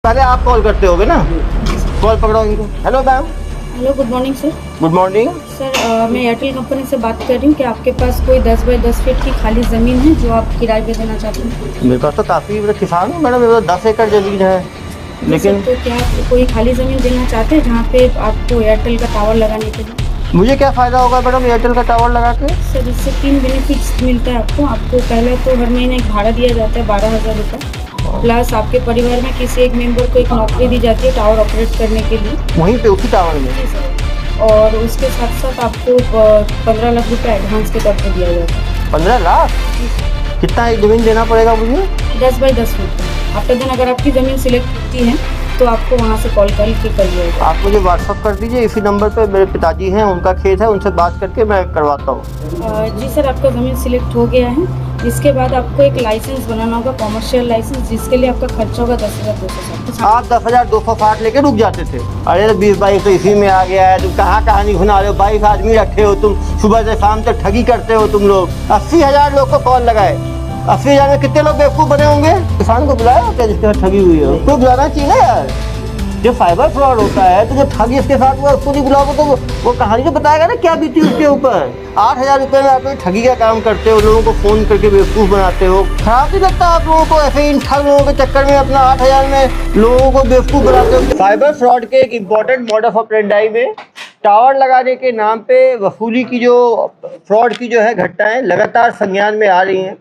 पहले आप कॉल करते होगे ना, कॉल पकड़ो इनको। Hello ma'am. Hello, good morning sir. Good morning sir, मैं एयरटेल कंपनी से बात कर रही हूँ कि आपके पास कोई 10 बाई 10 फीट की खाली ज़मीन है जो आप किराए पे देना चाहते हैं? मेरे पास तो काफ़ी, मैं किसान हूँ मैडम, मेरे पास 10 एकड़ ज़मीन है। लेकिन तो क्या आप कोई खाली ज़मीन देना चाहते हैं जहाँ पे आपको एयरटेल का टावर लगाने के लिए? मुझे क्या फ़ायदा होगा मैडम एयरटेल का टावर लगा के? सर, इससे 3 बेनिफिट्स मिलता है आपको पहले तो हर महीने एक भाड़ा दिया जाता है 12,000 रुपये, प्लस आपके परिवार में किसी एक मेंबर को एक नौकरी दी जाती है टावर ऑपरेट करने के लिए। वहीं पे उसी टावर में? जी सर। और उसके साथ साथ आपको 15 लाख रुपये एडवांस के तौर पर दिया जाता है। 15 लाख? कितना एक ज़मीन देना पड़ेगा मुझे? 10 बाई 10 फीट। आफ्टर देन अगर आपकी ज़मीन सिलेक्ट होती है तो आपको वहाँ से कॉल करके कर लिया जाएगा। आप मुझे व्हाट्सअप कर दीजिए इसी नंबर पे, मेरे पिताजी हैं, उनका खेत है, उनसे बात करके मैं करवाता हूँ। जी सर, आपका ज़मीन सिलेक्ट हो गया है। इसके बाद आपको एक लाइसेंस बनाना होगा, कॉमर्शियल लाइसेंस, जिसके लिए आपका खर्चा होगा 10,260। आप 10,260 लेके रुक जाते थे। अरे 20-22 तो इसी में आ गया है, तुम कहाँ कहानी घुना रहे हो? 22 आदमी रखे हो तुम, सुबह से शाम तक ठगी करते हो तुम लोग। 80,000 लोग को कॉल लगाए, 80,000 में कितने लोग बेवकूफ़ बने होंगे? किसान को बुलाया क्या जिसके साथ ठगी हुई हो? तो बुलाना चाहिए ना यार। जो साइबर फ्रॉड होता है तो जो ठगी इसके साथ हुआ उसको नहीं बुलाओगे तो वो कहानी तो बताएगा ना क्या बीती उसके ऊपर। 8,000 रुपये में आप ठगी का काम करते हो, लोगों को फ़ोन करके बेवकूफ़ बनाते हो। खराब नहीं लगता आप लोगों को ऐसे इन ठग लोगों के चक्कर में अपना 8,000 में लोगों को बेवकूफ़ बनाते हो? साइबर फ्रॉड के एक इम्पॉर्टेंट मोड ऑफ ऑपरेंडाई में टावर लगाने के नाम पे वसूली की जो फ्रॉड की जो है घटनाएं लगातार संज्ञान में आ रही हैं।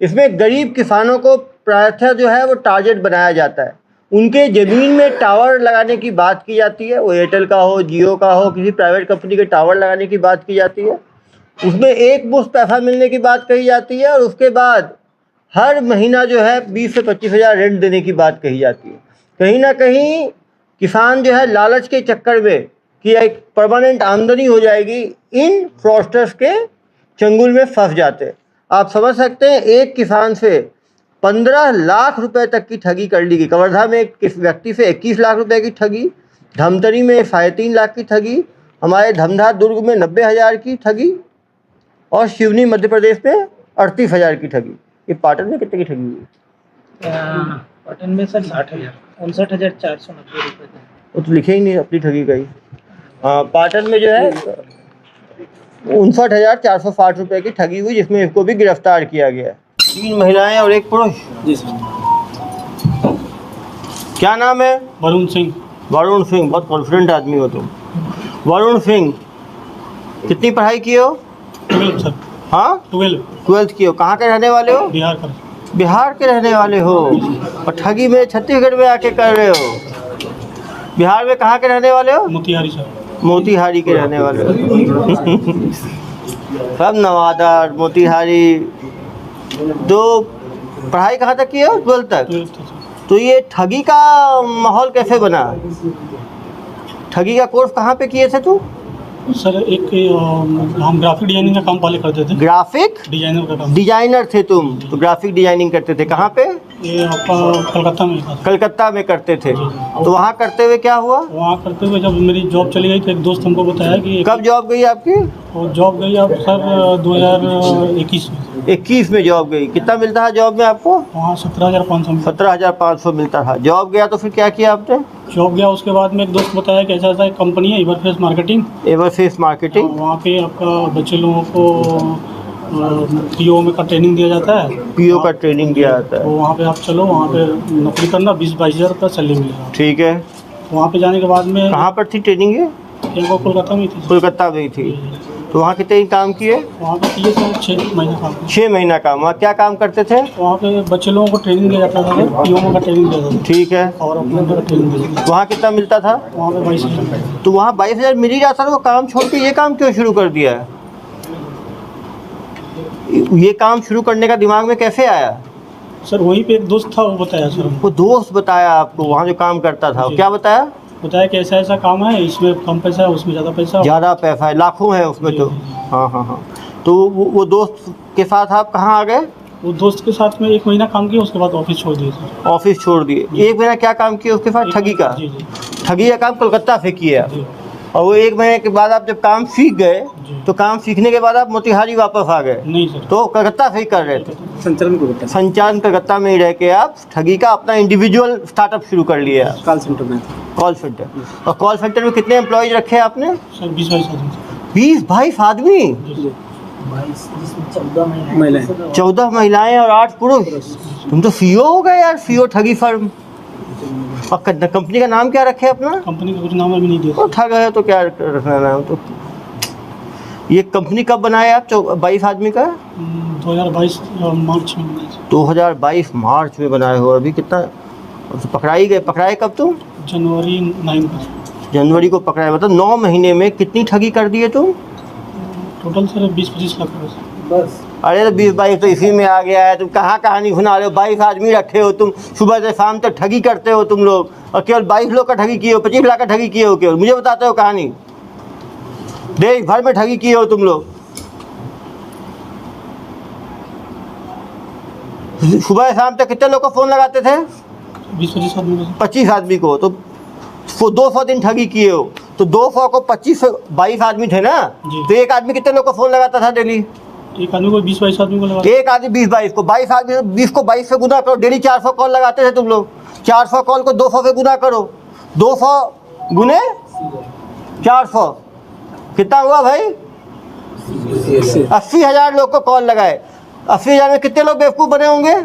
इसमें गरीब किसानों को प्रायः जो है वो टारगेट बनाया जाता है। उनके ज़मीन में टावर लगाने की बात की जाती है, वो एयरटेल का हो, जियो का हो, किसी प्राइवेट कंपनी के टावर लगाने की बात की जाती है। उसमें एक मुश्त पैसा मिलने की बात कही जाती है और उसके बाद हर महीना जो है 20 से 25,000 रेंट देने की बात कही जाती है। कहीं ना कहीं किसान जो है लालच के चक्कर में कि एक परमानेंट आमदनी हो जाएगी, इन फ्रॉडस्टर्स के चंगुल में फंस जाते हैं। आप समझ सकते हैं एक किसान से 15 लाख रुपए तक की ठगी कर ली गई। कवर्धा में एक व्यक्ति से 21 लाख रुपए की ठगी, धमतरी में 3.5 लाख की ठगी, हमारे धमधा दुर्ग में 90,000 की ठगी और शिवनी मध्य प्रदेश में 38,000 की ठगी। ये पाटन में कितने की ठगी हुई? पाटन में सर 60,000, 59,490 रुपये थे। वो तो लिखे ही नहीं अपनी ठगी का ही। पाटन में जो है 59,460 रुपये की ठगी हुई, जिसमें इसको भी गिरफ्तार किया गया है। 3 महिलाएं और 1 पुरुष। जी सर। क्या नाम है? वरुण सिंह। वरुण सिंह, बहुत कॉन्फिडेंट आदमी हो तुम। वरुण सिंह, कितनी पढ़ाई की हो? 12 सर। हाँ, 12th की हो। कहाँ के रहने वाले हो? बिहार का। बिहार के रहने वाले हो और ठगी में छत्तीसगढ़ में आके कर रहे हो। बिहार में कहाँ के रहने वाले हो? मोतिहारी सर। मोतिहारी के रहने वाले हो। सब नवादा, मोतिहारी। तो पढ़ाई कहाँ तक की हो? 12th तक। 12th sir. तो ये ठगी का माहौल कैसे बना? ठगी का कोर्स कहाँ पे किए थे तू? सर एक हम ग्राफिक डिजाइनिंग का काम पहले करते थे। ग्राफिक डिजाइनर का काम। डिजाइनर थे तुम, तो ग्राफिक डिजाइनिंग करते थे। कहाँ पे? ये आपका कलकत्ता में था। कलकत्ता में करते थे। तो वहाँ करते हुए क्या हुआ? वहाँ करते हुए जब मेरी जॉब चली गई तो एक दोस्त हमको बताया कि कब जॉब गई आपकी? वो जॉब गई अब सर 2021 में। 21 में जॉब गई। कितना मिलता है जॉब में आपको? वहाँ 17,500 में। 17,500 मिलता था। जॉब गया तो फिर क्या किया आपने? जॉब गया, उसके बाद में एक दोस्त बताया कि ऐसा ऐसा एक कंपनी है एवरफेस मार्केटिंग। एवरफेस मार्केटिंग। वहाँ पे आपका बच्चे लोगों को पीओ में का ट्रेनिंग दिया जाता है। पीओ का ट्रेनिंग दिया जाता तो है। वहाँ पे आप चलो, वहाँ पे नौकरी करना, 20-22 हज़ार रुपये सैलरी मिलेगा। ठीक है। वहाँ पे जाने के बाद में कहाँ पर थी ट्रेनिंग ये? एक वो कोलकाता में थी। कोलकाता में ही थी। तो वहाँ कितने काम किए? वहाँ पे किए थे 6 महीने काम। 6 महीना काम। वहाँ क्या काम करते थे? वहाँ पे बच्चे लोगों को ट्रेनिंग दिया जाता था, पीओ में का ट्रेनिंग दिया जाता था ठीक है। और अपने का ट्रेनिंग दिया जाता वहाँ कितना मिलता था? था। वहाँ पे 22,000। तो वहाँ 22,000 मिल ही जाता था, वो काम छोड़ के ये काम क्यों शुरू कर दिया है? ये काम शुरू करने का दिमाग में कैसे आया? सर वहीं पे एक दोस्त था, वो बताया सर हमको। वो दोस्त बताया आपको वहाँ जो काम करता था? वो क्या बताया? बताया कि ऐसा ऐसा काम है, इसमें कम पैसा है, उसमें ज़्यादा पैसा। ज़्यादा पैसा है, लाखों है उसमें तो। हाँ हाँ हाँ। तो वो दोस्त के साथ आप कहाँ आ गए? वो दोस्त के साथ में 1 महीना काम किया, उसके बाद ऑफिस छोड़ दिए सर। ऑफिस छोड़ दिए। 1 महीना क्या काम किया उसके साथ? ठगी का। जी जी। ठगी का काम कोलकाता से किया। जी। और वो 1 महीने के बाद आप जब काम सीख गए जी। तो काम सीखने के बाद आप मोतिहारी वापस आ गए, नहीं सर, तो कलकत्ता से ही कर रहे थे। संचालन कलकत्ता में ही रह के आप ठगी का अपना इंडिविजुअल स्टार्टअप शुरू कर लिया आप। कॉल सेंटर में। कॉल सेंटर, और कॉल सेंटर में कितने एम्प्लॉयज रखे हैं आपने? सर 20-22 आदमी थे। 20-22 आदमी, जी। 14 महिलाएं और 8 पुरुष। तुम तो सीईओ हो गए यार, सीईओ ठगी फर्म। और कंपनी का नाम क्या रखे अपना? कंपनी का कुछ नाम अभी नहीं दिया तो ठग है तो क्या रखना नाम। तो ये कंपनी कब बनाया आप? 22 आदमी का 2022 मार्च में बनाया सर। 2022 मार्च में बनाए हो। अभी कितना पकड़ाए कब तुम? जनवरी 9 को जनवरी को पकड़ाए, मतलब 9 महीने में कितनी ठगी कर दिए तुम? टोटल सर 20-25 लाख रुपये सर। बस अरे तो 20-22 तो इसी में आ गया है। तुम कहाँ कहानी सुना रहे हो? 22 आदमी रखे हो तुम, सुबह से शाम तक ठगी करते हो तुम लोग, और केवल 22 लोग का ठगी किए हो, 25 लाख का ठगी किए हो केवल। मुझे बताते हो कहानी, देश भर में ठगी किए हो तुम लोग। सुबह शाम तक कितने लोग को फ़ोन लगाते थे? 20-25 आदमी को सर। 25 आदमी को। तो 200 दिन ठगी किए हो, तो 200 को 22 आदमी थे ना, जी। तो एक आदमी कितने लोग को फ़ोन लगाता था डेली? एक आदमी को 20-22 आदमी को लगा। एक आदमी 20-22 को, 22 आदमी 20 को 22 से गुना करो, डेली 400 कॉल लगाते थे तुम लोग। 400 कॉल को 200 से गुना करो, 200 गुने 400 कितना हुआ भाई? 80,000 लोग को कॉल लगाए। 80,000 में कितने लोग बेवकूफ़ बने होंगे?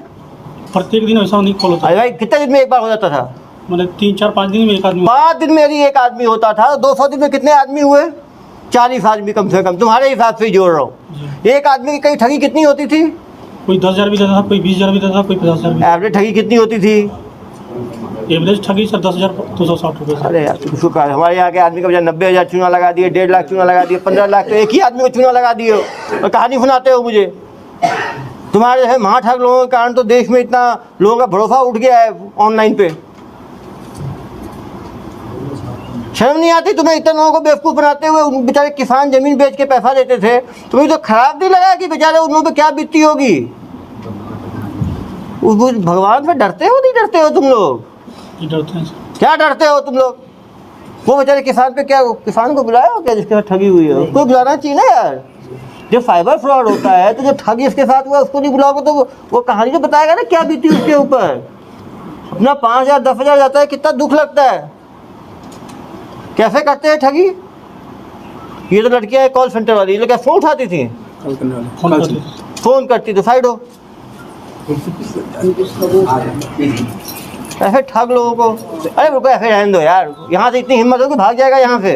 प्रत्येक दिन ऐसा नहीं कॉल होता। अरे भाई कितने दिन में एक बार हो जाता था? मतलब 3-4-5 दिन में एक आदमी। 5 दिन में यदि एक आदमी होता था, 200 दिन में कितने आदमी हुए? 40 आदमी कम से कम, तुम्हारे हिसाब से ही जोड़ रहा हूँ। जी। एक आदमी की कहीं ठगी कितनी होती थी? कोई 10,000 भी देता था, कोई 20,000 भी देता था, कोई 50,000 भी। एवरेज ठगी कितनी होती थी? एवरेज ठगी सर 10,260 रुपये सर। अरे यार उसको कहा, हमारे यहाँ के आदमी का 90,000 चूना लगा दिए, 1.5 लाख चूना लगा दिए, 15 लाख तो एक ही आदमी को चूना लगा दिए हो, और कहानी सुनाते हो मुझे। तुम्हारे जैसे महाठग लोगों के कारण तो देश में इतना लोगों का भरोसा उठ गया है ऑनलाइन पे। शर्म नहीं आती तुम्हें? इतने लोगों को बेवकूफ़ बनाते हुए। उन बेचारे किसान ज़मीन बेच के पैसा देते थे, तुम्हें तो खराब नहीं लगा कि बेचारे उन लोगों पे क्या बीतती होगी? उस भगवान से डरते हो नहीं डरते हो तुम लोग? ये डरते हैं सर। क्या डरते हो तुम लोग? वो बेचारे किसान पे क्या, किसान को बुलाया हो क्या जिसके साथ ठगी हुई है? उसको बुलाना चाहिए ना यार। जब साइबर फ्रॉड होता है तो जो ठग इसके साथ हुआ उसको नहीं बुलाओगे तो वो कहानी तो बताएगा ना क्या बीती उसके ऊपर। अपना 5,000 10,000 जाता है, कितना दुख लगता है। कैसे करते हैं ठगी? ये तो लड़कियां कॉल सेंटर वाली, ये लोग क्या फ़ोन उठाती थी? कॉल करने वाले। फोन करते थे। फ़ोन करती तो साइड हो। ऐसे ठग लोगों को, अरे रुको ऐसे रहने दो यार। यहाँ से इतनी हिम्मत हो कि भाग जाएगा यहाँ से।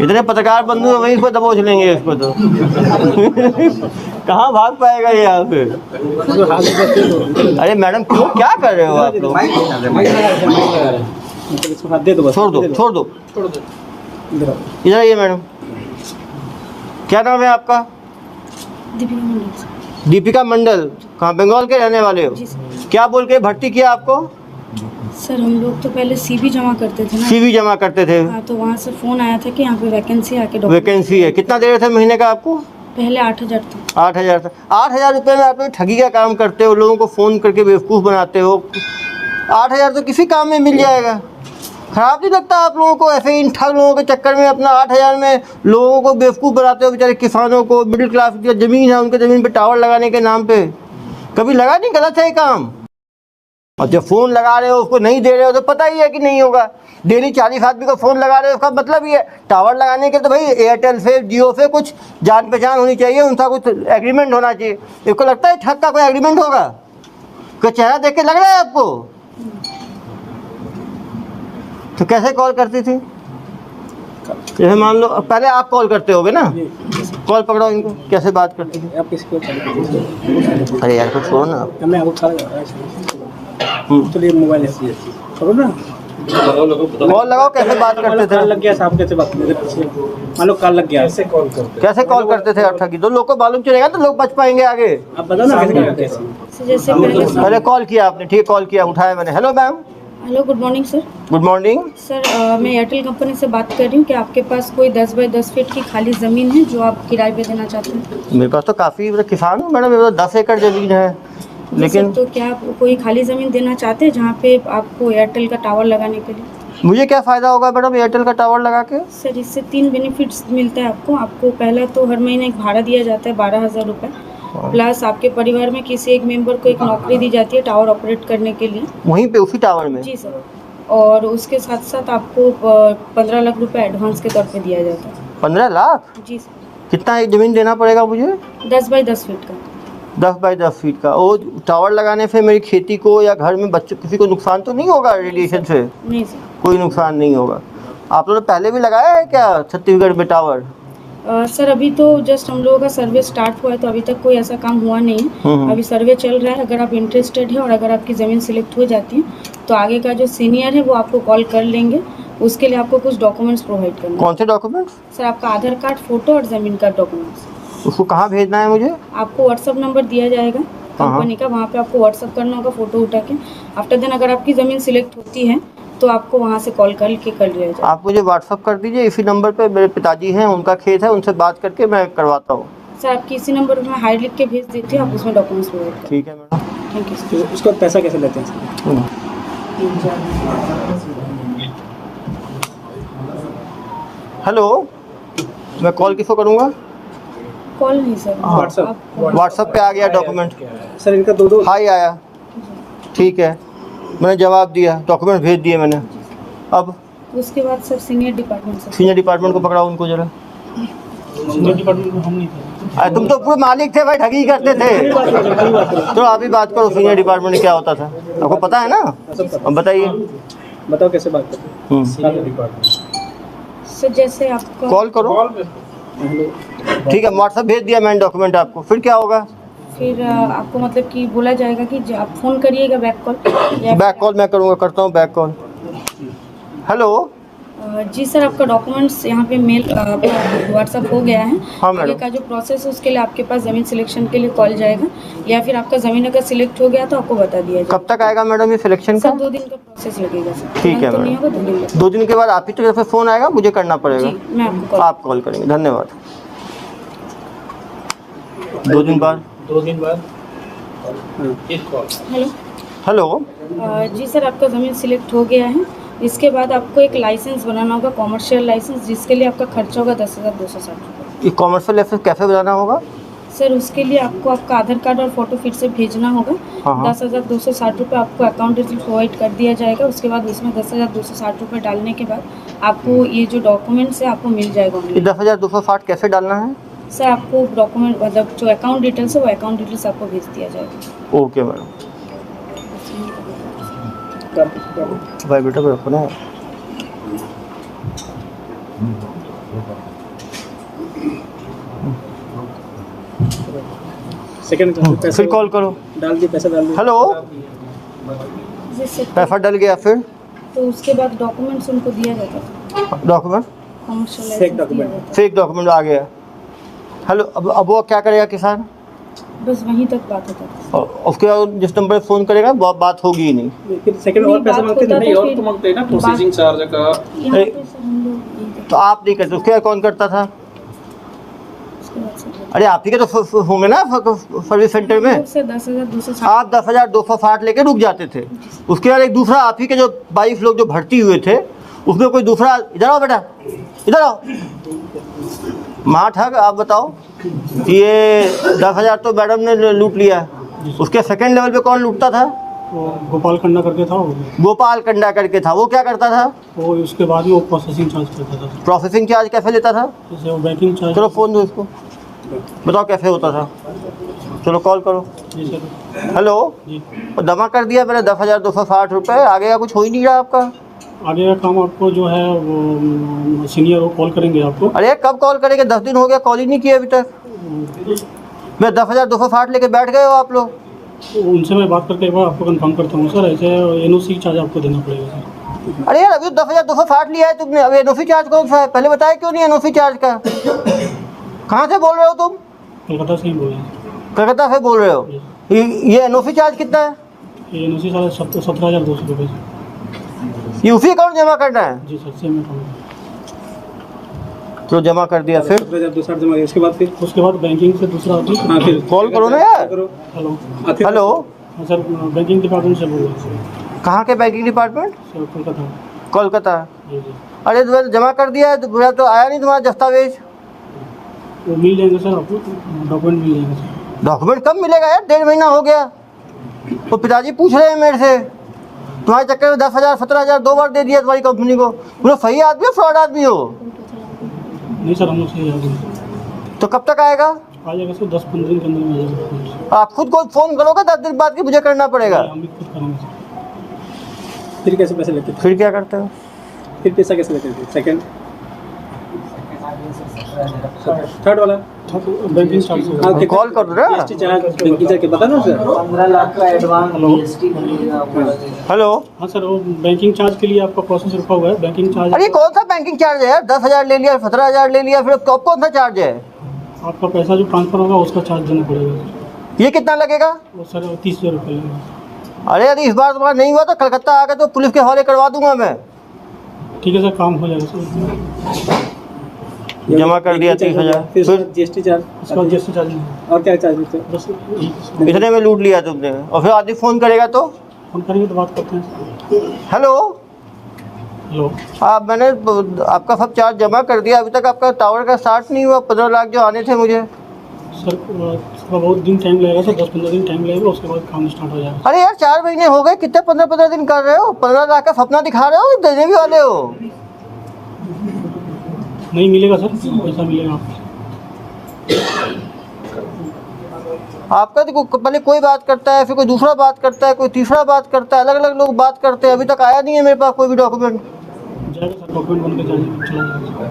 इतने पत्रकार बंधु हैं, वहीं पर दबोच लेंगे इसको तो। कहाँ भाग पाएगा ये यहाँ से? अरे मैडम क्यों, क्या कर रहे हो आप लोग? छोड़ दो इधर आइए मैडम। क्या नाम है आपका? दीपिका मंडल सर। दीपिका मंडल। कहाँ, बंगाल के रहने वाले हो? जी सर। क्या बोल के भर्ती किया आपको? सर हम लोग तो पहले सीवी जमा करते थे ना। सीवी जमा करते थे? हाँ, तो वहाँ से फ़ोन आया था कि यहाँ पे वैकेंसी आके वैकेंसी है। कितना दे रहे थे महीने का आपको? पहले 8,000 था। 8,000 था। 8,000 रुपये में आप लोग ठगी का काम करते हो, लोगों को फ़ोन करके बेवकूफ़ बनाते हो। 8,000 तो किसी काम में मिल जाएगा। खराब नहीं लगता आप लोगों को? ऐसे इन ठग लोगों के चक्कर में अपना 8,000 में लोगों को बेवकूफ़ बनाते हो। बेचारे किसानों को, मिडिल क्लास की ज़मीन है उनके ज़मीन पे टावर लगाने के नाम पे। कभी लगा नहीं गलत है ये काम? और जब फ़ोन लगा रहे हो उसको नहीं दे रहे हो तो पता ही है कि नहीं होगा। डेली 40 आदमी को फ़ोन लगा रहे हो, उसका मतलब ही है टावर लगाने के तो भाई एयरटेल से, जियो से कुछ जान पहचान होनी चाहिए, उनका कुछ एग्रीमेंट होना चाहिए। इसको लगता है ठग का कोई एग्रीमेंट होगा? कोई चेहरा देख के लग रहा है आपको? तो कैसे कॉल करती थी? जैसे मान लो पहले आप कॉल करते होगे ना, कॉल पकड़ो इनको, कैसे बात करती थी? आप किसी को अरे यार कुछ छोड़ो ना। मैं आपको चलिए मोबाइल है करो ना, कॉल लगाओ, कैसे बात करते थे? कॉल लग गया साहब, कैसे बात करते थे? मान लो कॉल लग गया, कैसे कॉल करते थे? ठगी तो लोग को मालूम चलेगा तो लोग बच पाएंगे आगे। आप बताओ ना कैसे करते हैं? जैसे पहले कॉल किया आपने, ठीक, कॉल किया, उठाया मैंने। Hello ma'am. Hello, good morning sir. Good morning sir मैं एयरटेल कंपनी से बात कर रही हूँ कि आपके पास कोई 10 बाई 10 फीट की खाली ज़मीन है जो आप किराए पे देना चाहते हैं? मेरे पास तो काफ़ी, मतलब किसान हूँ मैडम, मेरे पास 10 एकड़ ज़मीन है। लेकिन तो क्या आप कोई खाली ज़मीन देना चाहते हैं जहाँ पे आपको एयरटेल का टावर लगाने के लिए? मुझे क्या फ़ायदा होगा मैडम एयरटेल का टावर लगा के? सर इससे 3 बेनिफिट्स मिलता है आपको पहला तो हर महीने एक भाड़ा दिया जाता है 12,000 रुपये, प्लस आपके परिवार में किसी एक मेंबर को एक नौकरी दी जाती है टावर ऑपरेट करने के लिए। वहीं पे उसी टावर में? जी सर, और उसके साथ साथ आपको 15 लाख रुपए एडवांस के तौर पे दिया जाता है। 15 लाख? जी सर। कितना एक ज़मीन देना पड़ेगा मुझे? 10 बाई 10 फीट का। 10 बाई 10 फीट का। वो टावर लगाने से मेरी खेती को या घर में बच्चों किसी को नुकसान तो नहीं होगा रेडिएशन से? नहीं सर, कोई नुकसान नहीं होगा। आप लोगों ने पहले भी लगाया है क्या छत्तीसगढ़ में टावर? सर अभी तो जस्ट हम लोगों का सर्वे स्टार्ट हुआ है तो अभी तक कोई ऐसा काम हुआ नहीं है। अभी सर्वे चल रहा है। अगर आप इंटरेस्टेड है और अगर आपकी ज़मीन सिलेक्ट हो जाती है तो आगे का जो सीनियर है वो आपको कॉल कर लेंगे। उसके लिए आपको कुछ डॉक्यूमेंट्स प्रोवाइड करना है। कौन से डॉक्यूमेंट्स? सर आपका आधार कार्ड, फोटो और ज़मीन का डॉक्यूमेंट्स। उसको कहाँ भेजना है मुझे? आपको व्हाट्सअप नंबर दिया जाएगा कंपनी का, वहाँ पे आपको व्हाट्सअप करना होगा फ़ोटो उठा के। आफ्टर देन अगर आपकी ज़मीन सिलेक्ट होती है तो आपको वहाँ से कॉल करके कर लिया जाएगा। आप मुझे व्हाट्सअप कर दीजिए इसी नंबर पे। मेरे पिताजी हैं, उनका खेत है, उनसे बात करके मैं करवाता हूँ। सर आपकी इसी नंबर पर मैं हाई लिख के भेज देती हूँ, आप उसमें डॉक्यूमेंट्स प्रोवाइड करें। ठीक है मैडम। Thank you sir. तो उसका पैसा कैसे लेते हैं सर? हेलो, मैं कॉल किसको करूँगा? कॉल नहीं सर, व्हाट्सएप। आप व्हाट्सएप पे आ गया डॉक्यूमेंट। सर इनका दो हाई आया, ठीक है, मैंने जवाब दिया, डॉक्यूमेंट भेज दिए मैंने। अब उसके बाद सर सीनियर डिपार्टमेंट से। सीनियर डिपार्टमेंट को पकड़ाओ उनको जरा। सीनियर डिपार्टमेंट में हम नहीं थे। अरे तुम तो पूरे मालिक थे भाई, ठगी करते थे। तो अभी बात करो सीनियर डिपार्टमेंट में क्या होता था, आपको पता है ना? अब बताइए। बताओ कैसे बात करते हैं? सर जैसे आपका कॉल करो। ठीक है, व्हाट्सएप भेज दिया मैंने डॉक्यूमेंट आपको। फिर क्या होगा? फिर आपको मतलब कि बोला जाएगा कि आप फ़ोन करिएगा बैक कॉल या बैक कॉल मैं करूँगा, करता हूँ बैक कॉल। हेलो। जी सर, आपका डॉक्यूमेंट्स यहाँ पे मेल व्हाट्सअप हो गया है। हाँ आगे मैडम। का जो प्रोसेस है उसके लिए आपके पास ज़मीन सिलेक्शन के लिए कॉल जाएगा, या फिर आपका ज़मीन अगर सिलेक्ट हो गया तो आपको बता दिया जाएगा। कब तक आएगा मैडम ये सिलेक्शन का? सर 2 दिन का प्रोसेस लगेगा सर। ठीक है तुरंत तो नहीं मैडम। होगा, 2 दिन लगेगा। 2 दिन के बाद आप ही तरफ से फ़ोन आएगा, मुझे करना पड़ेगा? जी, मैं आपको कॉल। आप कॉल करेंगे, धन्यवाद। 2 दिन बाद? 2 दिन बाद एक कॉल। हेलो। हेलो। जी सर, आपका ज़मीन सिलेक्ट हो गया है। इसके बाद आपको एक लाइसेंस बनाना होगा, कॉमर्शियल लाइसेंस, जिसके लिए आपका खर्चा होगा 10,260 रुपये। ये कॉमर्शियल लाइसेंस कैसे बनाना होगा? सर उसके लिए आपको आपका आधार कार्ड और फोटो फिर से भेजना होगा। हाँ। 10,260 रुपये आपको अकाउंट डिटेल प्रोवाइड कर दिया जाएगा। उसके बाद उसमें 10,260 रुपये डालने के बाद आपको ये जो डॉक्यूमेंट्स है आपको मिल जाएगा ये ऑनलाइन। 10,260 कैसे डालना है? सर आपको डॉक्यूमेंट मतलब जो अकाउंट डिटेल्स है वो अकाउंट डिटेल्स आपको भेज दिया जाएगा। Okay madam. भाई बेटा को रखो ना। सेकंड फिर कॉल करो। डाल दिए, पैसा डाल दिए। हेलो। जी सर, पैसा डल गया, फिर तो उसके बाद डॉक्यूमेंट्स उनको दिया जाता है, डॉक्यूमेंट? कॉमर्शियल Fake लाइसेंस दिया document। जाता है। फेक डॉक्यूमेंट आ गया। हेलो, अब वो क्या करेगा किसान? बस वहीं तक बात होता था। और उसके बाद जिस नंबर पे फ़ोन करेगा वो बात होगी ही नहीं। फिर सेकंड और पैसा मांगते थे। नहीं, और तो मांगते हैं ना प्रोसेसिंग चार्ज का। यहाँ पे सर हम लोग यही देखते तो आप नहीं करते, उसके बाद कौन करता था? हैं। उसके बाद सर अरे आप ही के तो होंगे ना सर्विस सेंटर में। सर 10,260 आप 10,260 लेके रुक जाते थे। उसके बाद एक दूसरा आप ही के जो 22 लोग जो भर्ती हुए थे उसमें कोई दूसरा, इधर आओ बेटा, इधर आओ, माँ ठग। आप बताओ, ये 10,000 तो मैडम ने लूट लिया, उसके सेकंड लेवल पे कौन लूटता था? वो गोपाल खन्ना करके था वो। गोपाल कंडा करके था, वो क्या करता था? वो उसके बाद में वो प्रोसेसिंग चार्ज करता था। प्रोसेसिंग चार्ज कैसे लेता था? जैसे वो बैंकिंग चार्ज। चलो फ़ोन दो इसको, बताओ कैसे होता था। चलो कॉल करो। जी सर। हेलो। जी। जमा कर दिया मैंने 10,260 रुपये, आगे का कुछ हो ही नहीं रहा आपका। आगे का काम आपको जो है वो सीनियर वो कॉल करेंगे आपको। अरे कब कॉल करेंगे? 10 दिन हो गया, कॉल ही नहीं किया अभी तक। मैं 10,260 लेके बैठ गए हो आप लोग। उनसे मैं बात करके एक बार आपको कंफर्म करता हूँ सर। ऐसे एनओसी चार्ज आपको देना पड़ेगा सर। अरे यार अभी 10,260 लिया है तुमने, अब एनओसी चार्ज कौन सा है? पहले बताया क्यों नहीं एनओसी चार्ज का? कहाँ से बोल रहे हो तुम? कोलकाता से ही बोल रहे हैं। कलकत्ता से बोल रहे हो? ये एनओसी चार्ज कितना है? ये एनओसी सारा 17,200 रुपये सर। ये उसी अकाउंट जमा करना है? जी सर, सेम अकाउंट। तो जमा कर दिया, फिर 17,260 जमा किया। उसके बाद फिर उसके बाद बैंकिंग से दूसरा आती है। हाँ फिर कॉल करो ना यार। करो। हेलो। आते- हेलो। हाँ सर, बैंकिंग डिपार्टमेंट से बोल रहे हैं सर। कहाँ के banking department? Sir Kolkata. Kolkata. जी जी। अरे तो जमा कर दिया है तो पूरा तो आया नहीं तुम्हारा दस्तावेज। वो मिल जाएंगे सर आपको, डॉक्यूमेंट मिल जाएंगे सर। डॉक्यूमेंट कब मिलेगा यार, 1.5 महीना हो गया। वो पिताजी पूछ रहे हैं मेरे से, तुम्हारे चक्कर में 10,000 17,000 2 बार दे दिया तुम्हारी कंपनी को। बोलो सही आदमी हो फ्रॉड आदमी हो? नहीं सर, हम लोग सही आ तो कब तक आएगा? जाएगा सर, 10-15 दिन के अंदर में आ जाएगा। आप खुद को फ़ोन करोगे 10 दिन बाद कि मुझे करना पड़ेगा? हम भी खुद करेंगे सर। फिर कैसे पैसे लेते थे? फिर क्या करते हो? फिर पैसा कैसे लेते थे? सेकंड थर्ड वाला बैंकिंग चार्ज से। हाँ, कॉल कर दो ना। जीएसटी चार्ज बैंकिंग चार्ज के बता ना सर। 15 लाख का एडवांस जीएसटी लगेगा। हेलो, हाँ सर, वो बैंकिंग चार्ज के लिए आपका प्रोसेस रुका हुआ है। बैंकिंग चार्ज अरे कौन सा बैंकिंग चार्ज है यार? 10,000 ले लिया, 17,000 ले लिया, फिर अब कौन सा चार्ज है? आपका पैसा जो ट्रांसफर होगा उसका चार्ज देना पड़ेगा। ये कितना लगेगा? वो सर 30,000 रुपये लगेगा। अरे यदि इस बार तुम्हारा नहीं हुआ तो कलकत्ता आकर तो पुलिस के हवाले करवा दूंगा मैं। ठीक है सर, काम हो जाएगा सर। जमा कर दिया 30,000। फिर फिर जीएसटी चार्ज, उसका जीएसटी चार्ज नहीं, और क्या चार्ज लेते हो? बस यही। इतने में लूट लिया तुमने। और फिर आदमी फ़ोन करेगा तो फोन करेंगे तो बात करते हैं। हेलो, हेलो, आप मैंने आपका सब चार्ज जमा कर दिया, अभी तक आपका टावर का स्टार्ट नहीं हुआ। 15 लाख जो आने थे मुझे। सर उसका बहुत दिन टाइम लगेगा सर, 10-15 दिन टाइम लगेगा, उसके बाद काम स्टार्ट हो जाएगा। अरे यार 4 महीने हो गए, कितने 15-15 दिन कर रहे हो? 15 लाख का सपना दिखा रहे हो, देने भी वाले हो? नहीं मिलेगा सर, पैसा मिलेगा आपको। आपका देखो, पहले कोई बात करता है, फिर कोई दूसरा बात करता है, कोई तीसरा बात करता है, अलग अलग लोग बात करते हैं। अभी तक आया नहीं है मेरे पास कोई भी डॉक्यूमेंट। जाएगा सर, डॉक्यूमेंट बन के चला जाएगा।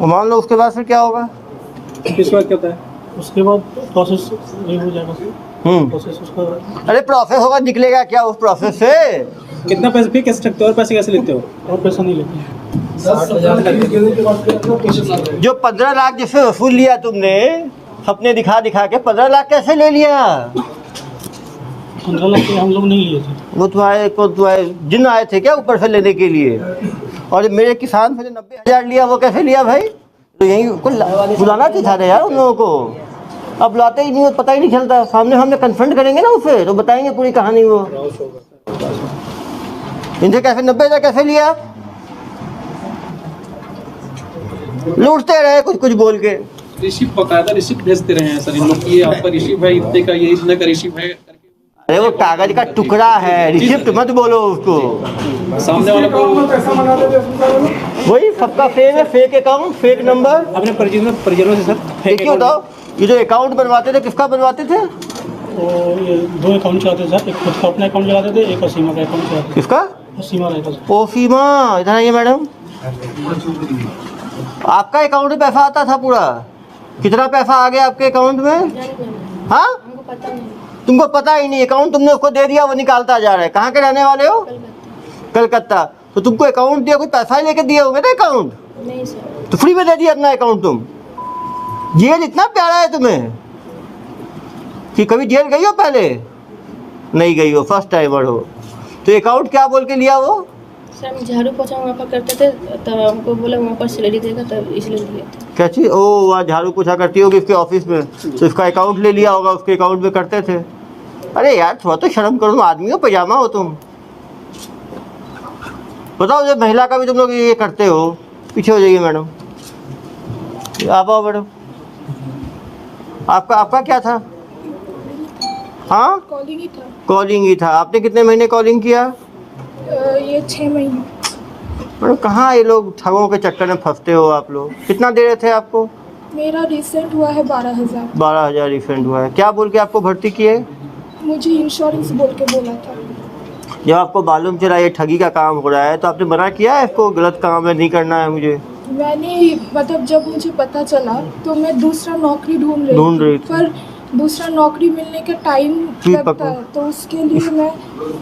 मान लो उसके बाद फिर क्या होगा? फिर उसके बाद क्या होता है? उसके बाद प्रोसेस ये हो जाएगा सर, प्रोसेस उसका। अरे प्रोसेस होगा, निकलेगा क्या उस प्रोसेस से? कितना पैसे फिर कैसे रखते हो और पैसे कैसे लेते हो? और पैसा नहीं लेते हैं। 60,000 जो 15 लाख जिससे वसूल लिया तुमने, सपने दिखा दिखा के 15 लाख कैसे ले लिया? 15 लाख के हम लोग नहीं लिए थे। वो तुम्हारे जिन आए थे क्या ऊपर से लेने के लिए? और मेरे किसान से जो 90,000 लिया वो कैसे लिया भाई? तो यही कुछ बुलाना चाहिए था यार उन लोगों को। अब बुलाते ही नहीं, वो पता ही नहीं चलता। सामने हमने कन्फ्रंट करेंगे ना उसे, तो बताएंगे पूरी कहानी। वो इनसे कैसे 90,000 कैसे लिया? लूटते रहे कुछ कुछ बोल के। रिसिप्ट बकायदा रिसिप्ट भेजते रहे हैं सर इन लोग, ये आपका रिसिप्ट है इतने का, ये इतने का रिसिप्ट है करके। अरे वो कागज का टुकड़ा है, रिसिप्ट मत बोलो उसको। सामने वाले को वही सबका फेक है, फेक अकाउंट, फेक नंबर। अपने परिजनों से सर एक ही बताओ, ये जो अकाउंट बनवाते थे किसका बनवाते थे? तो ये 2 अकाउंट चलाते थे सर, एक खुद का अपना अकाउंट चलाते थे, एक सीमा का अकाउंट चलाते किसका? थे। सीमा रहता सर। ओ सीमा, इधर आइए मैडम। आपका अकाउंट में पैसा आता था पूरा? कितना पैसा आ गया आपके अकाउंट में? हाँ, हमको पता नहीं। तुमको पता ही नहीं। अकाउंट तुमने उसको दे दिया, वो निकालता जा रहा है। कहाँ के रहने वाले हो? कलकत्ता। तो तुमको अकाउंट दिया, कोई पैसा ही लेके दिए होंगे ना अकाउंट? नहीं सर। तो फ्री में दे दिया अपना अकाउंट तुम? जेल इतना प्यारा है तुम्हें कि कभी जेल गई हो पहले? नहीं गई हो, फर्स्ट टाइमर हो। तो अकाउंट क्या बोल के लिया वो? सर हम झाड़ू पोछा वहाँ पर करते थे, तब हमको बोला वहाँ पर सैलरी देगा, तब इसलिए लिए थे। क्या चीज़? ओ वहाँ झाड़ू पोछा करती होगी इसके ऑफिस में, तो इसका अकाउंट ले लिया होगा, उसके अकाउंट में करते थे। अरे यार थोड़ा तो शर्म करो, तुम आदमी हो, पजामा हो तुम। बताओ, जब महिला का भी तुम लोग ये करते हो। पीछे हो जाइए मैडम, आप आओ मैडम। आपका क्या था? हाँ, कॉलिंग ही था। कॉलिंग ही था। आपने कितने महीने कॉलिंग किया? ये 6 महीने। मैडम कहाँ ये लोग ठगों के चक्कर में फंसते हो आप लोग? कितना दे रहे थे आपको? मेरा रिसेंट हुआ है 12,000। 12,000 रिफंड हुआ है। क्या बोल के आपको भर्ती किए? मुझे इंश्योरेंस बोल के बोला था। जब आपको मालूम चला ये ठगी का काम हो रहा है तो आपने मना किया है इसको, गलत काम है, नहीं करना है मुझे? मैंने मतलब जब मुझे पता चला तो मैं दूसरा नौकरी ढूंढ रही थी, पर दूसरा नौकरी मिलने का टाइम लगता है, तो उसके लिए मैं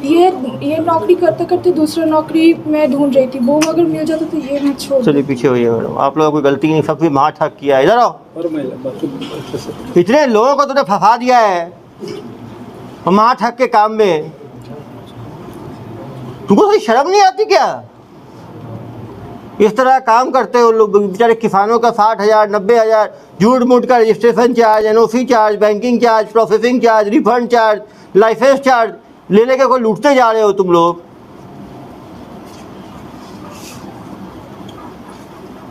ये नौकरी करते करते दूसरा नौकरी मैं ढूंढ रही थी। वो अगर मिल जाता तो ये मैं छोड़। चलिए पीछे होइए मैडम, आप लोगों को कोई गलती नहीं, सबसे मार ठग किया है। इधर आओ। और मैं अच्छे से इतने लोगों को तूने फंसा दिया है मार ठग के काम में। तुमको कोई शर्म नहीं आती क्या? इस तरह काम करते हो लोग बेचारे किसानों का 60,000 90,000 झूठ मूठ का registration charge, NOC charge, banking charge, processing charge, refund charge, licence charge ले लेके कोई लूटते जा रहे हो तुम लोग।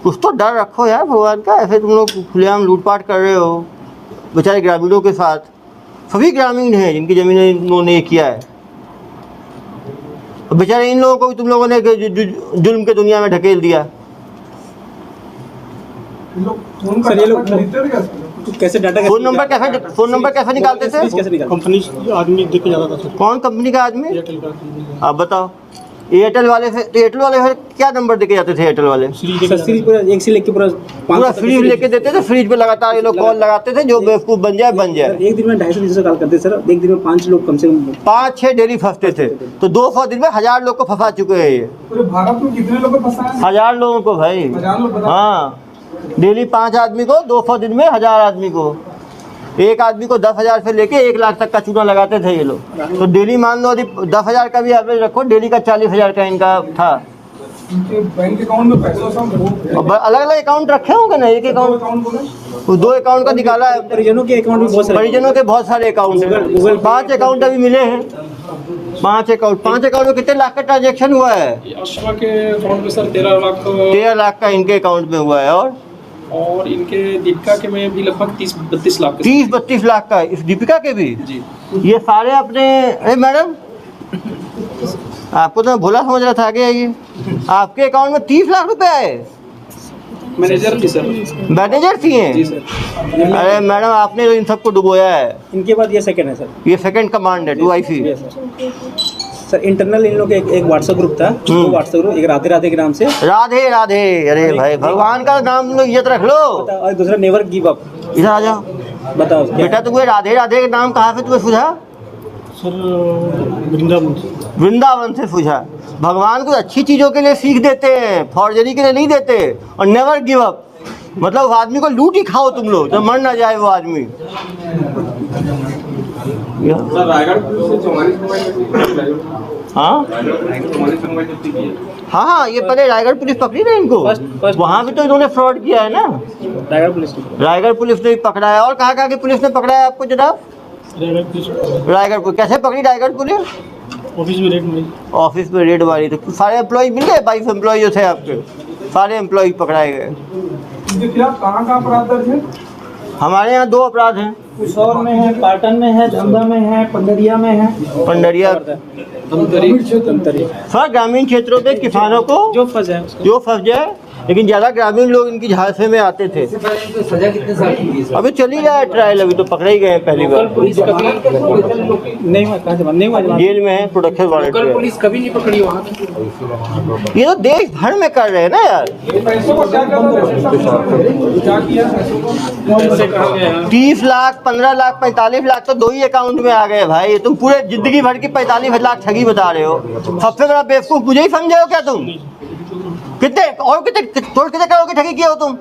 कुछ तो डर रखो यार भगवान का। ऐसे तुम लोग खुलेआम लूटपाट कर रहे हो बेचारे ग्रामीणों के साथ। सभी ग्रामीण हैं जिनकी ज़मीनें इन्होंने ये किया है, और बेचारे इन लोगों को भी तुम लोगों ने जुल्म के दुनिया में ढकेल दिया। सर ये लोग कैसे डाटा फ़ोन नंबर कैसे निकालते थे? कैसे निकालते? कंपनी आदमी देख के जाता था सर, कौन कंपनी का आदमी? एयरटेल का। आप बताओ। एयरटेल वाले से, तो एयरटेल वाले से क्या नंबर देके जाते थे? एयरटेल वाले सर सीरीज पूरा एक से लेके पूरा पूरा फ्रीज लेके देते थे। फ्रीज पे लगातार ये लोग कॉल लगाते थे, जो बेवकूफ़ बन जाए बन जाए। एक दिन में 250-300 कॉल करते सर। एक दिन में 5 लोग कम से कम 5-6 डेली फंसते थे, तो 200 दिन में 1000 लोग को फंसा चुके हैं ये। पूरे भारत में कितने लोगों को फंसा है? 1000 लोगों को भाई। 1000 लोग बता। हाँ, डेली 5 आदमी को, 200 दिन में 1000 आदमी को। एक आदमी को 10,000 से लेके 1 लाख तक का चूना लगाते थे ये लोग। तो डेली मान लो 10,000 का भी एवरेज रखो, डेली का 40,000 का इनका था। उनके बैंक अकाउंट में पैसा सब अलग अलग अकाउंट रखे होंगे ना, एक अकाउंट, अकाउंट बोले। वो 2 अकाउंट का निकाला है। परिजनों के अकाउंट में बहुत सारे परिजनों के बहुत सारे अकाउंट हैं। 5 अकाउंट अभी मिले हैं। 5 अकाउंट में कितने लाख का ट्रांजेक्शन हुआ है? अश्वा के अकाउंट में सर 13 लाख 13 लाख का इनके अकाउंट में हुआ है। और इनके दीपिका के में भी लगभग 30-32 लाख 30-32 लाख का इस दीपिका के भी जी। ये सारे अपने। अरे मैडम, आपको तो मैं भोला समझ रहा था। आगे आइए। आपके अकाउंट में 30 लाख रुपए आए? मैनेजर थी सर। मैनेजर थी हैं? जी सर। अरे मैडम, आपने तो इन सबको डुबोया है। इनके बाद ये सेकंड है सर। ये सेकंड कमांड है 2IC। सर इंटरनल इन लोग एक व्हाट्सएप ग्रुप था, वो व्हाट्सएप ग्रुप एक राधे राधे के नाम से। राधे राधे, अरे भाई भगवान का नाम तुम लोग इज्जत रख लो। और दूसरा नेवर गिव अप। इधर आ जाओ बताओ बेटा, तुम्हें राधे राधे का नाम कहाँ से तुम्हें सूझा? सर वृंदावन से। वृंदावन से सूझा। भगवान को अच्छी चीज़ों के लिए सीख देते हैं, फॉर्जरी के लिए नहीं देते। और नेवर गिव अप मतलब उस आदमी को लूट ही खाओ तुम लोग, तो मर ना जाए वो आदमी। हाँ हाँ, ये पहले रायगढ़ पुलिस पकड़ी ना इनको। वहाँ भी तो इन्होंने फ्रॉड किया है ना। रायगढ़ पुलिस ने पकड़ा है। और कहाँ की पुलिस ने पकड़ा है आपको जनाब? रायगढ़ पुलिस। कैसे पकड़ी रायगढ़ पुलिस? ऑफिस में रेड मारी। ऑफिस में रेड मारी तो सारे एम्प्लॉय मिल गए। 22 एम्प्लॉय जो थे आपके, सारे एम्प्लॉय पकड़ाए गए। इनके खिलाफ कहाँ अपराध दर्ज है? हमारे यहाँ 2 अपराध हैं। कुशौर में है, पाटन में है, धंधा में है, पंडरिया में है। पंडरिया सर ग्रामीण क्षेत्रों में किसानों को जो फंस जाए, लेकिन ज़्यादा ग्रामीण लोग इनकी झांसे में आते थे। सजा कितने साल की है? अभी चली रहा है ट्रायल, अभी तो पकड़े ही गए हैं पहली बार। नहीं हुआ, कहाँ से नहीं हुआ, जेल में है, प्रोडक्शन वारंट पे। पुलिस कभी नहीं पकड़ी वहाँ। ये तो देश भर में कर रहे हैं ना यार। पैसों को क्या किया? 30 लाख, 15 लाख, 45 लाख तो 2 ही अकाउंट में आ गए भाई। तुम पूरे जिंदगी भर की 45 लाख ठगी बता रहे हो। सबसे बड़ा बेवकूफ मुझे ही समझे हो क्या तुम? कितने करोड़ की ठगी किए हो तुम?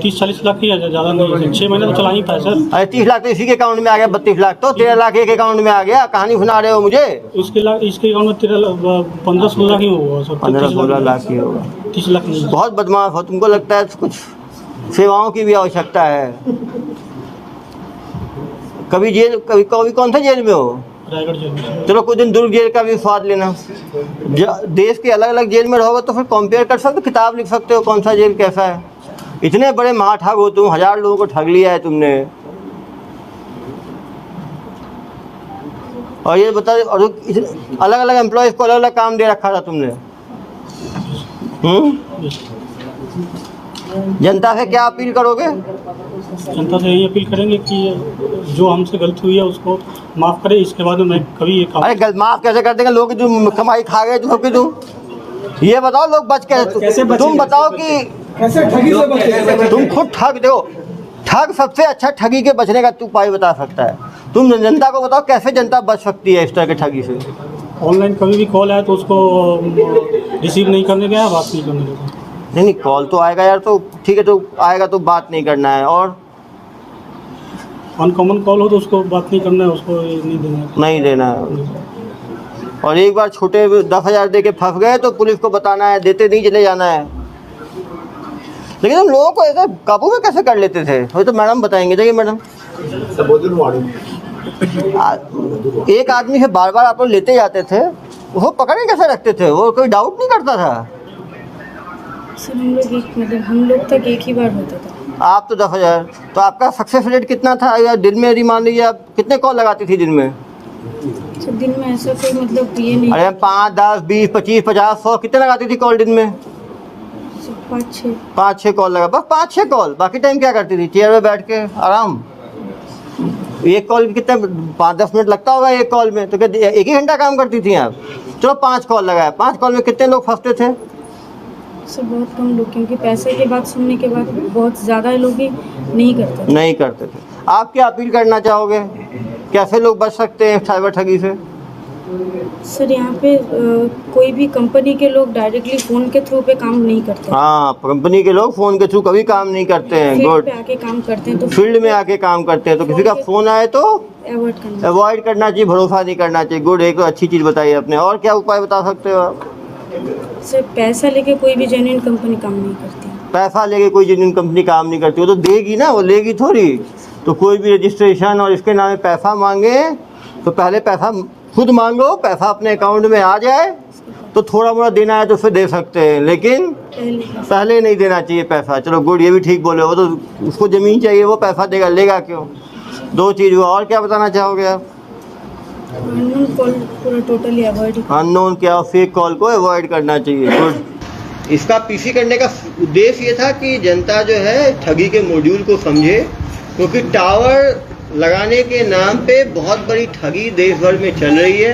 30-40 लाख की ज़्यादा नहीं है। 6 महीने तो चला ही था सर। अरे 30 लाख तो इसी के अकाउंट में आ गया। 32 लाख तो 13 लाख एक अकाउंट में आ गया। कहानी सुना रहे हो मुझे? इसके अकाउंट में 15-16 लाख ही होगा सर। 15-16 लाख ही होगा। 30 लाख नहीं। बहुत बदमाश हो। तुमको लगता है कुछ सेवाओं की भी आवश्यकता है। कभी कौन सा जेल में हो? रायगढ़ जेल में। चलो कुछ दिन दुर्ग जेल का भी स्वाद लेना। देश के अलग अलग जेल में रहोगे तो फिर कंपेयर कर सकते हो, किताब लिख सकते हो कौन सा जेल कैसा है। इतने बड़े महाठग हो तुम, 1000 लोगों को ठग लिया है तुमने। और ये बता, और अलग अलग एम्प्लॉयज़ को अलग अलग काम दे रखा था तुमने। जनता से क्या अपील करोगे? जनता से यही अपील करेंगे कि जो हमसे गलती हुई है उसको माफ़ करें। इसके बाद मैं कभी ये काम। अरे माफ़ कैसे कर देंगे? लोग तुम कमाई खा गए तुम सबकी। तुम ये बताओ लोग बच कैसे? तुम बताओ कि कैसे ठगी से बचे? तुम खुद ठग दो। ठग सबसे अच्छा ठगी के बचने का तू उपाय बता सकता है। तुम जनता को बताओ कैसे जनता बच सकती है इस तरह के ठगी से। ऑनलाइन कभी भी कॉल आया तो उसको रिसीव नहीं करने गया, बात नहीं करने देगा। नहीं, कॉल तो आएगा यार, तो ठीक है, तो आएगा तो बात नहीं करना है। और अनकॉमन कॉल हो तो उसको बात नहीं करना है, उसको नहीं देना है। और एक बार छोटे 10,000 दे के फंस गए तो पुलिस को बताना है, देते नहीं चले जाना है। लेकिन हम लोगों को ऐसे काबू में कैसे कर लेते थे? वो तो मैडम बताएंगे। देखिए मैडम, एक आदमी से बार बार आप लोग लेते जाते थे, वो पकड़े कैसे रखते थे? वो कोई डाउट नहीं करता था? सर हम लोग तक एक ही बार होता था। आप तो 10,000, तो आपका सक्सेस रेट कितना था? या दिन में यदि मान लीजिए आप कितने कॉल लगाती थी दिन में? सर दिन में ऐसा कोई मतलब ये नहीं। अरे 5, 10, 20, 25, 50, 100 कितने लगाती थी कॉल दिन में? सर 5-6। 5-6 कॉल लगा, बस 5-6 कॉल। बाकी टाइम क्या करती थी? चेयर में बैठ के आराम। एक कॉल में कितने 5-10 मिनट लगता होगा एक कॉल में, तो क्या एक ही घंटा काम करती थी आप? चलो 5 कॉल लगाया, 5 कॉल में कितने लोग फंसते थे? सर बहुत कम लोग, क्योंकि पैसे की बात सुनने के बाद बहुत ज़्यादा लोग ही नहीं करते थे। आप क्या अपील करना चाहोगे? कैसे लोग बच सकते हैं साइबर ठगी से? सर यहाँ पे कोई भी कंपनी के लोग डायरेक्टली फ़ोन के थ्रू पे काम नहीं करते। हाँ, कंपनी के लोग फ़ोन के थ्रू कभी काम नहीं करते हैं। फील्ड पे आके काम करते हैं, तो फील्ड में आके काम करते हैं, तो किसी का फ़ोन आए तो अवॉइड करना चाहिए, भरोसा नहीं करना चाहिए। गुड, एक तो अच्छी चीज़ बताइए आपने। और क्या उपाय बता सकते हो आप? सर पैसा लेके कोई भी जेन्युइन कंपनी काम नहीं करती। पैसा लेके कोई जेन्युइन कंपनी काम नहीं करती, वो तो देगी ना, वो लेगी थोड़ी। तो कोई भी रजिस्ट्रेशन और इसके नाम में पैसा मांगे तो पहले पैसा खुद मांगो, पैसा अपने अकाउंट में आ जाए तो थोड़ा मोड़ा देना है तो फिर दे सकते हैं, लेकिन पहले नहीं देना चाहिए पैसा। चलो गुड, ये भी ठीक बोले। वो तो उसको ज़मीन चाहिए, वो पैसा देगा, लेगा क्यों? 2 चीज़ हुआ। और क्या बताना चाहोगे आप? अननोन कॉल पूरा टोटली अवॉइड। अननोन क्या, फेक कॉल को अवॉइड करना चाहिए। गुड। इसका पीसी करने का उद्देश्य ये था कि जनता जो है ठगी के मॉड्यूल को समझे, क्योंकि टावर लगाने के नाम पे बहुत बड़ी ठगी देश भर में चल रही है।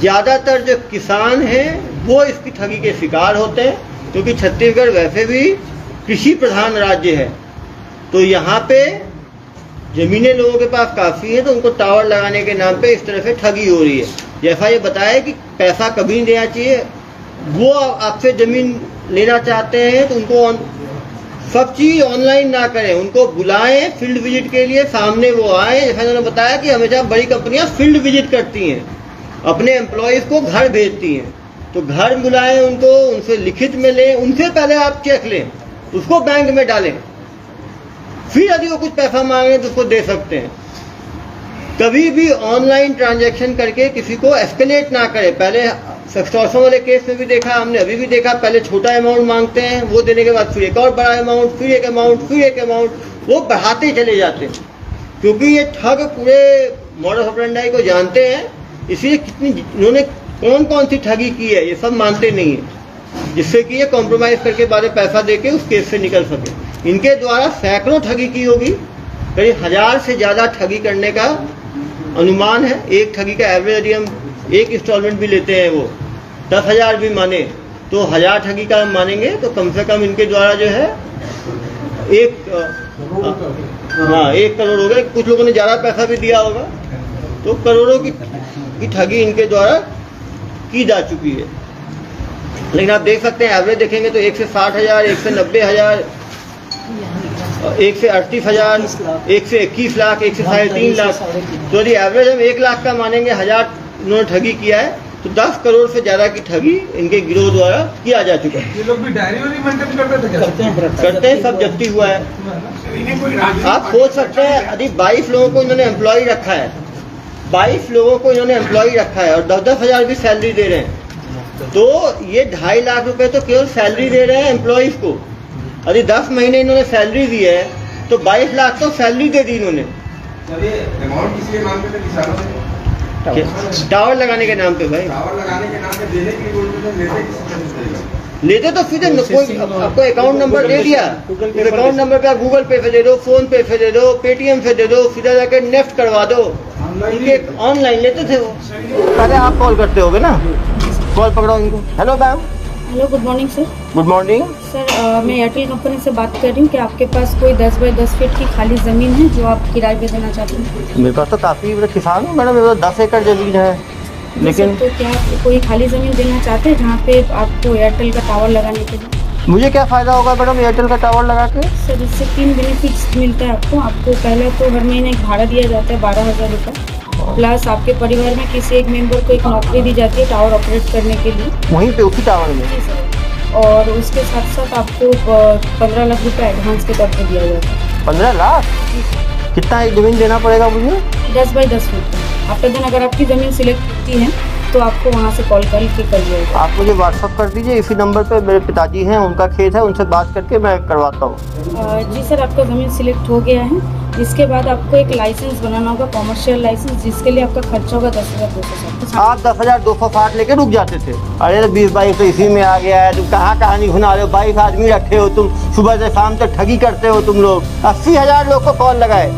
ज़्यादातर जो किसान हैं वो इसकी ठगी के शिकार होते हैं, क्योंकि छत्तीसगढ़ वैसे भी कृषि प्रधान राज्य है, तो यहाँ पे ज़मीनें लोगों के पास काफ़ी है, तो उनको टावर लगाने के नाम पे इस तरह से ठगी हो रही है। जैसा ये बताया कि पैसा कभी नहीं देना चाहिए। वो आपसे ज़मीन लेना चाहते हैं तो उनको सब चीज़ ऑनलाइन ना करें, उनको बुलाएं फील्ड विजिट के लिए, सामने वो आए। जैसा उन्होंने बताया कि हमेशा बड़ी कंपनियां फील्ड विजिट करती हैं, अपने एम्प्लॉयज़ को घर भेजती हैं, तो घर बुलाएं उनको, उनसे लिखित में लें, उनसे पहले आप चेक लें, उसको बैंक में डालें, फिर यदि वो कुछ पैसा मांगे तो उसको दे सकते हैं। कभी भी ऑनलाइन ट्रांजैक्शन करके किसी को एस्केलेट ना करें। पहले एक्सटॉर्शन वाले केस में भी देखा हमने, अभी भी देखा, पहले छोटा अमाउंट मांगते हैं, वो देने के बाद फिर एक और बड़ा अमाउंट, फिर एक अमाउंट, फिर एक अमाउंट, वो बढ़ाते चले जाते हैं। क्योंकि ये ठग पूरे मॉडस ऑपरेंडी को जानते हैं, इसलिए इन्होंने कौन कौन सी ठगी की है ये सब मानते नहीं है, जिससे कि ये कॉम्प्रोमाइज़ करके बाद में पैसा दे के उस केस से निकल सके। इनके द्वारा सैकड़ों ठगी की होगी, करीब 1000 से ज़्यादा ठगी करने का अनुमान है। एक ठगी का एवरेज यदि हम एक इंस्टॉलमेंट भी लेते हैं, वो 10,000 भी माने तो 1000 ठगी का हम मानेंगे तो कम से कम इनके द्वारा जो है 1 करोड़ हो गए। कुछ लोगों ने ज़्यादा पैसा भी दिया होगा, तो करोड़ों की ठगी इनके द्वारा की जा चुकी है। लेकिन आप देख सकते हैं एवरेज देखेंगे तो 1 से 60,000, 1 से 90,000, 1 से 38,000, 1 से 21 लाख, 1 से 3.5 लाख। तो यदि एवरेज हम 1 लाख का मानेंगे, 1000 उन्होंने ठगी किया है, तो 10 करोड़ से ज़्यादा की ठगी इनके गिरोह द्वारा किया जा चुका है। ये लोग भी डायरी वारी मेंटेन करते थे क्या? करते हैं, सब जब्ती हुआ है। आप सोच सकते हैं यदि 22 लोगों को इन्होंने एम्प्लॉय रखा है, 22 लोगों को इन्होंने एम्प्लॉय रखा है और 10-10 हज़ार भी सैलरी दे रहे हैं, तो ये 2.5 लाख रुपए तो केवल सैलरी दे रहे हैं एम्प्लॉयज़ को। यदि 10 महीने इन्होंने सैलरी दी है तो 22 लाख तो सैलरी दे दी इन्होंने। अमाउंट किसी के नाम पे था, किसानों से टावर लगाने के नाम पे। भाई टावर लगाने के नाम पे देने के लिए बोलते थे, लेते तो सीधे कोई आपको अकाउंट नंबर दे दिया, अकाउंट नंबर पे आप गूगल पे से दे दो, फोन पे से दे दो, पेटीएम से दे दो, सीधा जाके नेफ्ट करवा दो। ऑनलाइन लेते थे वो। पहले आप कॉल करते होगे ना, कॉल पकड़ो इनको। Hello ma'am. Hello, good morning sir. Good morning sir, मैं एयरटेल कंपनी से बात कर रही हूँ कि आपके पास कोई 10 बाई 10 फीट की खाली ज़मीन है जो आप किराए पे देना चाहते हैं? मेरे पास तो काफ़ी किसान हूँ मैडम, मेरे पास 10 एकड़ ज़मीन है। लेकिन तो क्या आप कोई खाली ज़मीन देना चाहते हैं जहाँ पे आपको एयरटेल का टावर लगाने के लिए? मुझे क्या फ़ायदा होगा मैडम एयरटेल का टावर लगा के? सर, इससे 3 बेनिफिट्स मिलता है आपको। पहला तो हर महीने एक भाड़ा दिया जाता है 12,000 रुपये, प्लस आपके परिवार में किसी एक मेंबर को एक नौकरी दी जाती है टावर ऑपरेट करने के लिए, वहीं पे उसी टावर में। जी सर। और उसके साथ साथ आपको 15 लाख रुपये एडवांस के तौर पर दिया जाता है। 15 लाख? कितना एक ज़मीन देना पड़ेगा मुझे? 10 बाई 10 फीट। आफ्टर देन अगर आपकी ज़मीन सिलेक्ट होती है तो आपको वहाँ से कॉल करके कर लिएगा। आप मुझे व्हाट्सअप कर दीजिए इसी नंबर पे, मेरे पिताजी हैं, उनका खेत है, उनसे बात करके मैं करवाता हूँ। जी सर, आपका ज़मीन सिलेक्ट हो गया है। इसके बाद आपको एक लाइसेंस बनाना होगा, कॉमर्शियल लाइसेंस, जिसके लिए आपका खर्चा होगा 10,260। आप 10,260 लेके रुक जाते थे। अरे 20 बाईस तो इसी में आ गया है, तुम कहाँ कहानी सुना रहे हो, 22 आदमी रखे हो तुम, सुबह से शाम तक ठगी करते हो तुम लोग। 80,000 लोग को कॉल लगाए,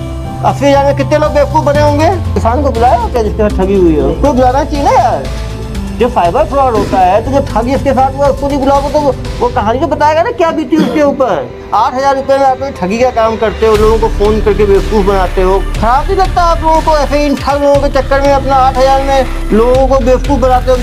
80,000 में कितने लोग बेवकूफ़ बने होंगे? किसान को बुलाया क्या जिसके साथ ठगी हुई है? उसको बुलाना चाहिए ना यार। जो साइबर फ्रॉड होता है तो जो ठग इसके साथ हुआ उसको नहीं बुलाओगे तो वो कहानी तो बताएगा ना क्या बीती उसके ऊपर। 8,000 रुपये में आप ठगी का काम करते हो, लोगों को फ़ोन करके बेवकूफ़ बनाते हो। खराब नहीं लगता आप लोगों को ऐसे इन ठग लोगों के चक्कर में अपना 8,000 में लोगों को बेवकूफ़ बनाते हो?